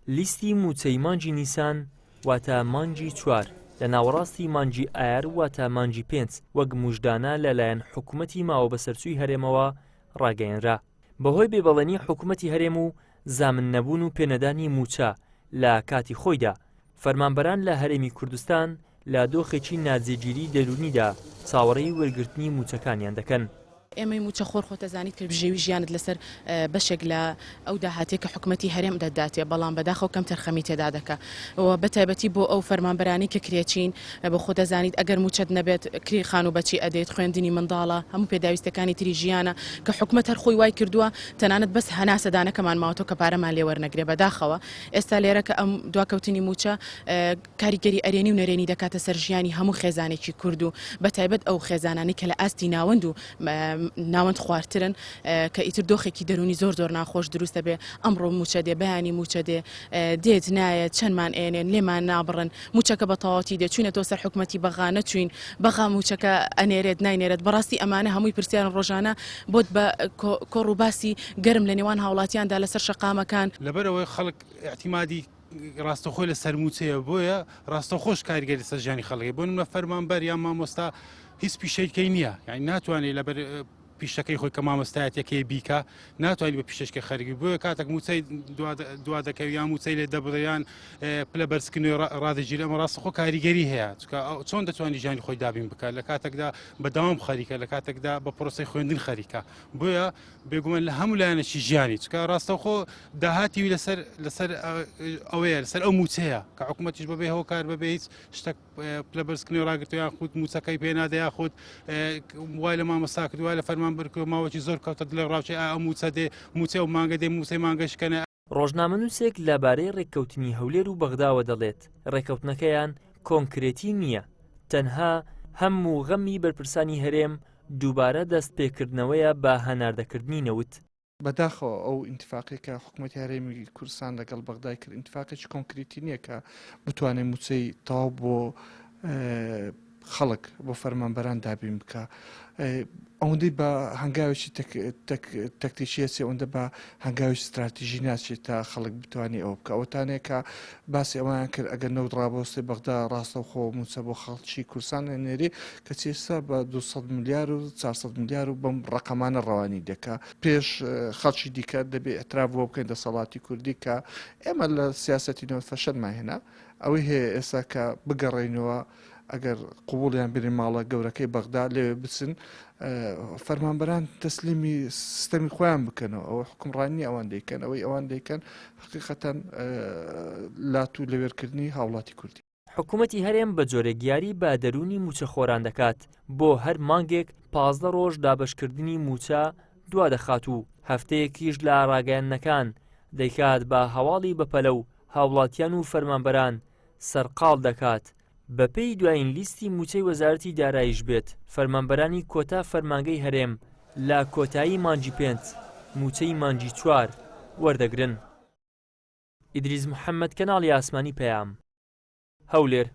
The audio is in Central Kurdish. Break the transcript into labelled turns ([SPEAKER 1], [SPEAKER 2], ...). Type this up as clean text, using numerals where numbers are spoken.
[SPEAKER 1] لیستی موچەی مانگی نیسان واتە مانگی 4 لە ناوەڕاستی مانگی ئایار واتە مانگی 5 وەک موژدانە لەلایەن حکوومەتی ماوە بەسەرچووی هەرێمەوە ڕاگەیەنرا. بەهۆی بێبەڵێنی حکوومەتی هەرێم و زامن نەبوون و پێنەدانی موچە لە کاتی خۆیدا، فەرمانبەران لە هەرێمی کوردستان لە دۆخێکی ناجێگیری دەرونیدا چاوەڕێی وەرگرتنی موچەکانیان دەکەن.
[SPEAKER 2] ئێمەی موچە خۆر خۆتەزانیت کرد بژێوی ژیانت لەسەر بەشێک لە ئەو داهاتێک کە حکوومەتی هەرێم دەداتێ، بەڵام بەداخەوە کەم تەرخەمی تێدا دەکە و بەتایبەتی بۆ ئەو فەرمانبەرانی کە کرێچین بۆ خۆ دەزانیت ئەگەر موچەت نەبێت کری خان و بەچی ئەدەیت، خوێندنی منداڵە، هەموو پێداویستەکانی تری ژیانە کە حکوومەت هەر خۆی وای کردووە تەنانەت بەس هەناسەدانەکەمان ماوەتەوە کە پارەمان لێ وەرنەگرێ. بەداخەوە ئێستا لێرە کە ئەم دواکەوتنی موچە کاریگەری ئەرێنی و نەرێنی دەکاتە سەر ژیانی هەموو خێزانێکی کورد و بەتایبەت ئەو خێزانانی کە لە ئاستی ناوەند و ناوەند خواردترن کە ئیتر دۆخێکی دەرونی زۆر ناخۆش دروستە بێ. ئەمڕۆ موچە دێ بەیانی موچە دێ دێت نایەت چەندمان ئێنێن لێمان نابڕن موچەکە بە تەواوەتی دەچوونێتەوە سەر حکوومەتی بەغا نەچوین بەغا موچەکە ئەنێرێت ناینێرێت. بەڕاستی ئەمانە هەمووی پرسیارن ڕۆژانە بۆت بە کۆڕووباسی گەرم لە نێوان هاوڵاتیاندا لەسەر شەقامەکان
[SPEAKER 3] لەبەرەوەی خەڵک احتیمادی ڕاستەخۆی لەسەر موچەیە، بۆیە ڕاستەخۆش کاریگەری سەر ژیانی خەڵکی بۆ نمونە فەرمانبەر یان مامۆستا هیچ پیشەیەکەی نییە، یعنی ناتوانێت لەبەر پیشەکەی خۆی کە مامۆستایەتەکەی بیکە ناتوانانی بە پیشەشکی خەرگی بۆیە کاتێک موچەی دوا دەکەوی یان موچەی لێ دەبڕیان پلە بەرزکردنەوەی ڕادەگیری ئەمە ڕاستەخۆ کاریگەری هەیە، چۆن دەتوانانی ژیانی خۆی دابین بکات لە کاتێکدا بەداوام خەریکە، لە کاتێکدا بە پرۆسەی خوێندن خەریکە. بۆیە بێگومان لە هەموو لایەنێکی ژیانی چکە ڕاستەخۆ داهاتیوی لەسەر ئەوەیە لەسەر ئەو موچەیە کە حکوومەتیش بەبێ هەوکار بەبێ هیچ شتێک پلە بەرزکردنەوەی ڕاگرتووە یان خود موچەکەی پێنادە یاخود وای لە مامۆستا کردووە لە فەرمانبەر ماوەی زۆر کەوتە دڵێ ڕاوچێ ئەو موچە دێ موچە و مانگە دێ موچەی مانگەشکەنە.
[SPEAKER 1] ڕۆژنامەنووسێک لەبارەی ڕێککەوتنی هەولێر و بەغداوە دەڵێت ڕێککەوتنەکەیان کۆنکرێتی نییە، تەنها هەموو غەمی بەرپرسانی هەرێم دووبارە دەستپێکردنەوەیە بە هەناردەکردنی نەوت.
[SPEAKER 4] بەداخەوە ئەو ئینتفاقێکە حکوومەتی هەرێمی کوردستان لەگەڵ بەغدای کرد ئینتفاقێکی کۆنکریتی نییە کە بتوانێت موچەی تەواو بۆ خەڵک بۆ فەرمانبەران دابین بکە. ئەوەندەی بە هەنگاوێکی تەکتیشیەسی ئەوەندە بە هەنگاوی استراتیژی ناچێت تا خەڵک بتوانێت ئەوە بکە. ئەوەتانەیە کە باسی ئەویان کرد ئەگەر نەوت ڕابۆستی بەغدا ڕاستەوخۆ موچە بۆ خەڵکی کوردستان نێری کە چێستا بە 200 ملیار و 400 ملیار و بەم ڕقەمانە ڕەوانی دەکا پێش خەڵکی دیکە دەبێت ئەتراف بۆ بکەین دەسەڵاتی کوردی کە ئێمە لە سیاسەتی نەوت فەشەلمان هێنا ئەوەی هەیە ئێستا کە بگەڕێنەوە ئەگەر قوبوڵیان بری ماڵە گەورەکەی بەغدا لێوێ بچن فەرمانبەران تەسلیمی سیستەمی خۆیان بکەنەوە ئەوە حکومڕانی ئەوان دەیکەن ئەوەی ئەوان دەیکەن حقیقەتەن لات و لەوێرکردنی هاوڵاتی کوردی.
[SPEAKER 1] حکوومەتی هەرێم بە جۆرەگیاری بە دەرونی موچە خۆران دەکات بۆ هەر مانگێک 15 ڕۆژ دابشکردنی موچە دوا دەخات و هەفتەیەکیش لە ڕاگەیاندنەکان دەیکات بە هەواڵی بەپەلە و هاوڵاتیان و فەرمانبەران سەرقاڵ دەکات. بەپێی دوایین لیستی موچەی وەزارەتی داراییش بێت فەرمانبەرانی کۆتا فەرمانگەی هەرێم لە کۆتایی مانگی 5 موچەی مانگی 4 وەردەگرن. ئیدریس محەممەد کەناڵی ئاسمانی پەیام هەولێر.